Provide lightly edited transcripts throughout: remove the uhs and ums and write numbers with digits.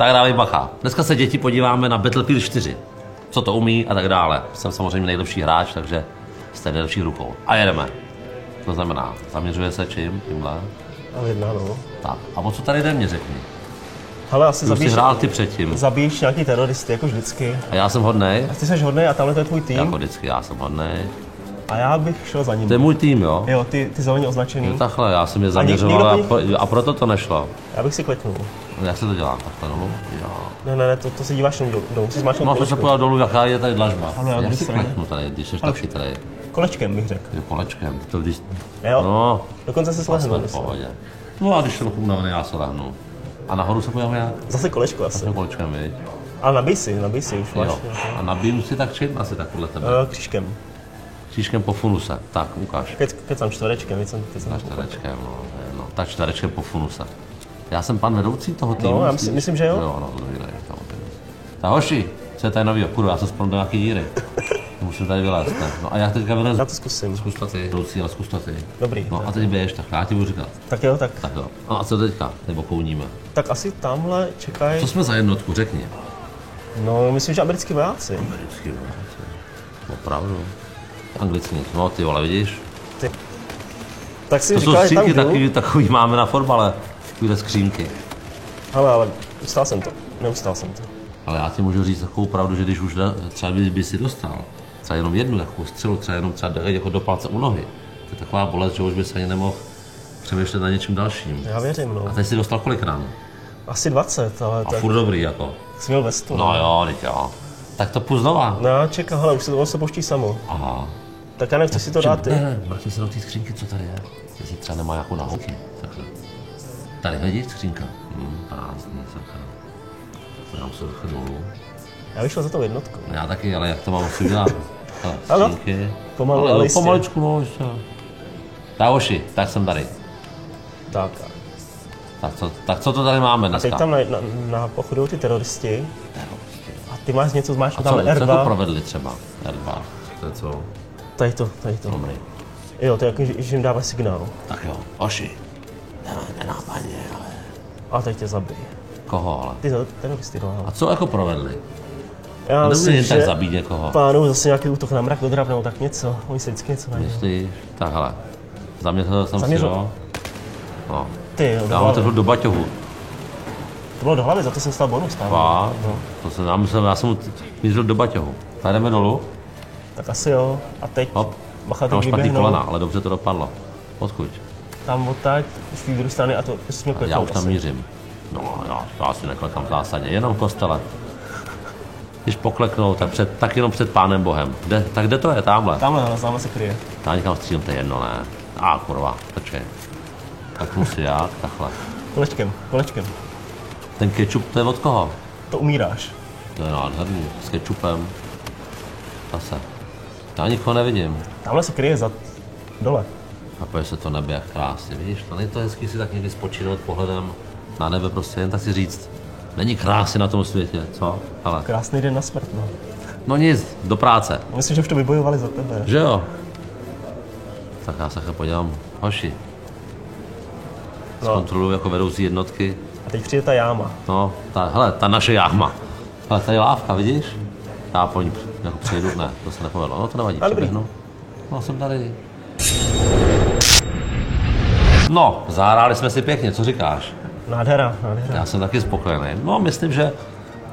Tak dávej bacha. Dneska se děti podíváme na Battlefield 4. Co to umí a tak dále. Jsem samozřejmě nejlepší hráč, takže jste nejlepší rukou. A jedeme. To znamená, zaměřuje se čím? Tímhle. A jedna, no. Tak. A o co tady jde, mě řekni. Hele, asi Už jsi hrál ty předtím. Zabíjíš nějaký teroristy, jako vždycky. A já jsem hodnej. A ty jsi hodnej a tamhle to je tvůj tým. Jako vždycky, já jsem hodnej. A já bych šel za ním. To je můj tým, jo? Jo, ty zeleně označený. Jo, takhle, já jsem je zaměřoval a proto to nešlo. Já bych si kliknul. Jak se to dělá? Takhle dolů? Jo. Ne, to se díváš jenom dolů. Musíš zmáčknout No, to se pojel dolů, jaká je tady dlažba. Ano, já Jak bych si se kliknu tady, když jsi tak chytrý. Kolečkem bych řekl. Jo, kolečkem. To když... Jo, No, dokonce se slehnu. v pohodě. No a když jsem unavený, já se lehnu. A nahoru se pojďme jak? Zase kolečko asi. Zase kolečkem, viď? Ale nabij si už máš. Jo. A nabiju si tak čím asi tak podle tebe? Křížkem. Křížkem po funuse. Tak, ukáž. Kecám čtverečkem, Na čtverečkem, no. Tak čtverečkem po funuse. Já jsem pan vedoucí toho týmu. No, já myslím, že jo. Jo, no, to nejde. Tak hoši, co je tady novýho? Půjdu, já se spolu do nějaký díry. Musím tady vylézt, ne? No a já teďka vylezu. Já to zkusím. Zkus to ty, vedoucí, ale zkus to ty. Dobrý. No a teď běž, tak já ti budu říkat. Tak jo, tak. Tak jo. No a co teďka? Nebo kouníme. Tak asi tamhle čekaj. Co jsme za jednotku, řekni. No, myslím, že americký vojáci. Americký vojáci. Opravdu. Anglicky. No ty vole, vidíš? Ty. Tak si To jsou říkal, že tam skřínky, jdu. takový máme na fotbale. Takovýhle skřínky. Ale ustál jsem to. Neustál jsem to. Ale já ti můžu říct takovou pravdu, že když už třeba by si dostal třeba jenom jednu takovou střelu, třeba jenom jako do palce u nohy, to je taková bolest, že už by se ani nemohl přemýšlet na něčím dalším. Já věřím, no. A teď si dostal kolik rán? Asi 20, ale A tak furt dobrý, jako. jsi měl vestu. No jo, teď jo. Tak to půjdu znova. No, čekaj, hele, už se pouští samo. Aha. Tak já nechci si to dát ty. Ne, vrátím se do té skřínky, co tady je. Jestli třeba nemá nějakou nahoky. Takhle. Tady vidíš skřínka? Prázdný, sakra. Dám se trochu dolů. Já vyšel za tou jednotkou. Já taky, ale jak to mám si udělat? Ano. Skřínky. Pomalu, ale ale jo, jistě. pomaličku, no, ještě. Dávoši, tak jsem tady. Tak. Tak co to tady máme A dneska? teď tam na pochodu ty teroristi. A ty máš něco, máš A tam co to R2. provedli třeba? R2, to je co? Tady to. Dobrý. Jo, to je jako, že jim dává signál. Tak jo, Oši. Nenápadně, ale... A teď tě zabij. Koho ale? Ty teroristy, no. A co jako provedli? Já Nebude myslím, jen tak že zabít někoho. plánuju zase nějaký útok na mrak do Drav, nebo tak něco. Oni se vždycky něco najdou. Myslíš? Tak hele. Zaměřil jsem si, Zaměřil. jo? No. Ty, jo, Já mám to do baťohu. to bylo do hlavy, za to jsem stal bonus tam. Fakt? No. To jsem, já jsem mu mířil do baťohu. Tak jdeme dolů. Tak asi jo. A teď Hop. bacha, Mám teď špatný vyběhnou. kolena, ale dobře to dopadlo. Odkud? Tam odtaď, z té druhé strany a to jsi měl Já kliknout už tam asi. mířím. No, já asi neklekám v zásadě, jenom v kostele. Když pokleknou, tak jenom před Pánem Bohem. Tak kde to je? Tamhle. Tamhle se kryje. Já někam střílím, to je jedno, ne? Kurva, počkej. Tak musí jak, takhle. Kolečkem. Ten kečup, to je od koho? To umíráš. To je nádherný, s kečupem. Zase. Já nikoho nevidím. Tamhle se kryje dole. A pojď se to nebe jak krásně, vidíš? To není to hezký si tak někdy spočinout pohledem na nebe, prostě jen tak si říct. Není krásně na tom světě, co? Ale. Krásný den na smrt, no. No nic, do práce. Myslím, že už to vybojovali za tebe. Že jo? Tak já se podívám. Hoši. No. Zkontroluji jako vedoucí jednotky. A teď přijde ta jáma. No, ta naše jáma. Hele, tady je lávka, vidíš? Já po ní jako přejdu, ne, to se nepovedlo. No to nevadí, přeběhnu. No, jsem tady. No, zahráli jsme si pěkně, co říkáš? Nádhera. Já jsem taky spokojený. No, myslím, že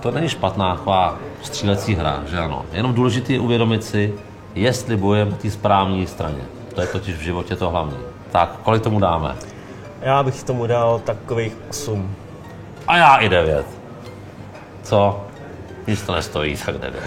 to není špatná taková střílecí hra, že ano. Jenom důležité je uvědomit si, jestli bojujeme na té správné straně. To je totiž v životě to hlavní. Tak, kolik tomu dáme? Já bych tomu dal takových 8. A já i 9. Co? Nic to nestojí, tak 9.